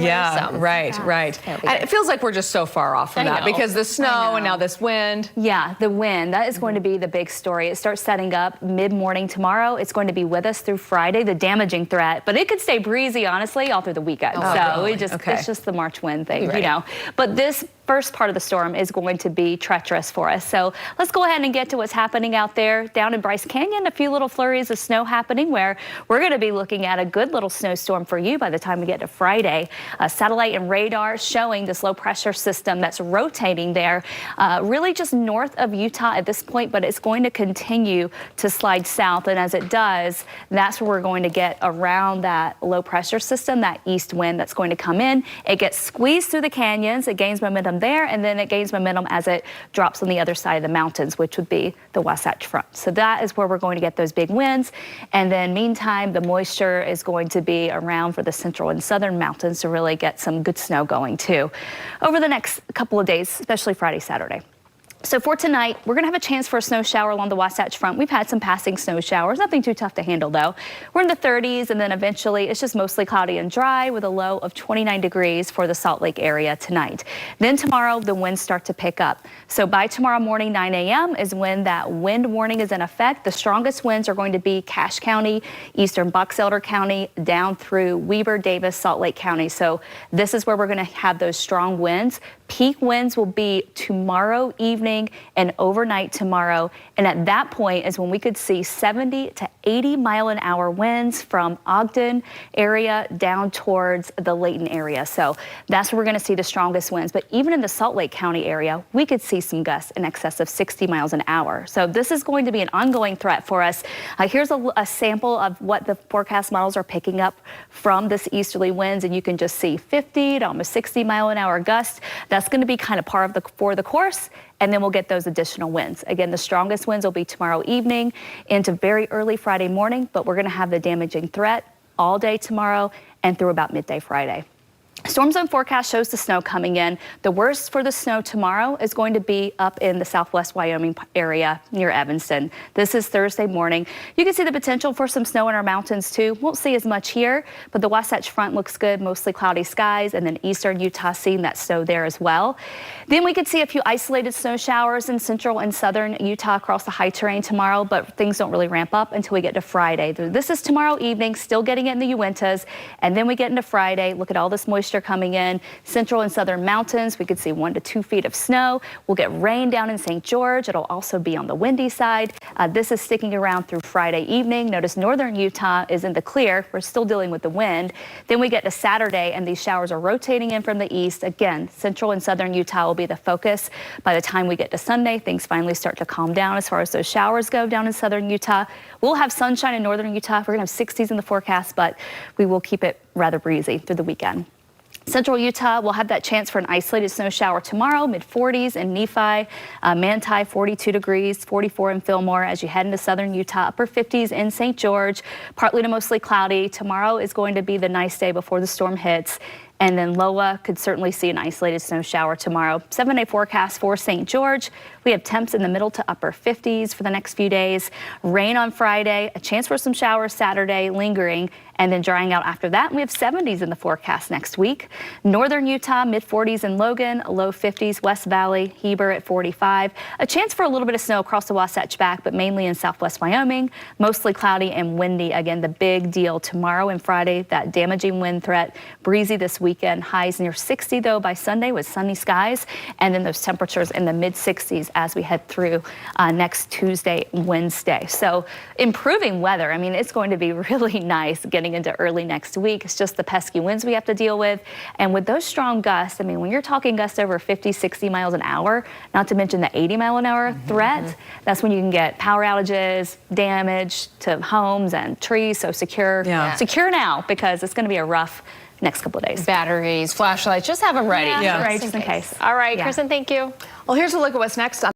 Yeah, right. And it feels like we're just so far off from that because the snow and now this wind. Yeah, the wind, that is going to be the big story. It starts setting up mid-morning tomorrow. It's going to be with us through Friday, the damaging threat, but it could stay breezy, honestly, all through the weekend. It's just the March wind thing, you know. But this first part of the storm is going to be treacherous for us. So let's go ahead and get to what's happening out there. Down in Bryce Canyon, a few little flurries of snow happening where we're going to be looking at a good little snowstorm for you by the time we get to Friday. Satellite and radar showing this low pressure system that's rotating there, really just north of Utah at this point, but it's going to continue to slide south. And as it does, that's where we're going to get around that low pressure system, that east wind that's going to come in. It gets squeezed through the canyons. It gains momentum there, and then it gains momentum as it drops on the other side of the mountains, which would be the Wasatch Front. So that is where we're going to get those big winds. And then meantime, the moisture is going to be around for the central and southern mountains to really get some good snow going too over the next couple of days, especially Friday, Saturday. So for tonight, we're going to have a chance for a snow shower along the Wasatch Front. We've had some passing snow showers, nothing too tough to handle though. We're in the 30s, and then eventually it's just mostly cloudy and dry with a low of 29 degrees for the Salt Lake area tonight. Then tomorrow, the winds start to pick up. So by tomorrow morning, 9 a.m. is when that wind warning is in effect. The strongest winds are going to be Cache County, eastern Box Elder County, down through Weber, Davis, Salt Lake County. So this is where we're going to have those strong winds. Peak winds will be tomorrow evening and overnight tomorrow. And at that point is when we could see 70 to 80 mile an hour winds from Ogden area down towards the Layton area. So that's where we're going to see the strongest winds. But even in the Salt Lake County area, we could see some gusts in excess of 60 miles an hour. So this is going to be an ongoing threat for us. Here's a sample of what the forecast models are picking up from this easterly winds. And you can just see 50 to almost 60 mile an hour gusts. That's going to be kind of par for the course, and then we'll get those additional winds. Again, the strongest winds will be tomorrow evening into very early Friday morning, but we're going to have the damaging threat all day tomorrow and through about midday Friday. Storm zone forecast shows the snow coming in. The worst for the snow tomorrow is going to be up in the southwest Wyoming area near Evanston. This is Thursday morning. You can see the potential for some snow in our mountains too. Won't see as much here, but the Wasatch Front looks good, mostly cloudy skies, and then eastern Utah seeing that snow there as well. Then we could see a few isolated snow showers in central and southern Utah across the high terrain tomorrow, but things don't really ramp up until we get to Friday. This is tomorrow evening, still getting it in the Uintas, and then we get into Friday. Look at all this moisture coming in. Central and southern mountains, we could see 1 to 2 feet of snow. We'll get rain down in St. George. It'll also be on the windy side. This is sticking around through Friday evening. Notice northern Utah is in the clear. We're still dealing with the wind. Then we get to Saturday, and these showers are rotating in from the east. Again, central and southern Utah will be the focus. By the time we get to Sunday, things finally start to calm down as far as those showers go down in southern Utah. We'll have sunshine in northern Utah. We're going to have 60s in the forecast, but we will keep it rather breezy through the weekend. Central Utah will have that chance for an isolated snow shower tomorrow, mid-40s in Nephi, Manti 42 degrees, 44 in Fillmore. As you head into southern Utah, upper 50s in St. George, partly to mostly cloudy. Tomorrow is going to be the nice day before the storm hits. And then Loa could certainly see an isolated snow shower tomorrow. 7-day forecast for St. George. We have temps in the middle to upper 50s for the next few days. Rain on Friday, a chance for some showers Saturday, lingering, and then drying out after that. And we have 70s in the forecast next week. Northern Utah, mid-40s in Logan, low 50s, West Valley, Heber at 45. A chance for a little bit of snow across the Wasatch Back, but mainly in southwest Wyoming. Mostly cloudy and windy. Again, the big deal tomorrow and Friday, that damaging wind threat. Breezy this weekend. Highs near 60, though, by Sunday with sunny skies. And then those temperatures in the mid-60s as we head through next Tuesday, Wednesday. So improving weather. I mean, it's going to be really nice getting into early next week. It's just the pesky winds we have to deal with. And with those strong gusts, I mean, when you're talking gusts over 50, 60 miles an hour, not to mention the 80 mile an hour threat, that's when you can get power outages, damage to homes and trees. So secure now, because it's going to be a rough next couple of days. Batteries, flashlights, just have them ready. Right, just in case. All right, Kristen, thank you. Well, here's a look at what's next on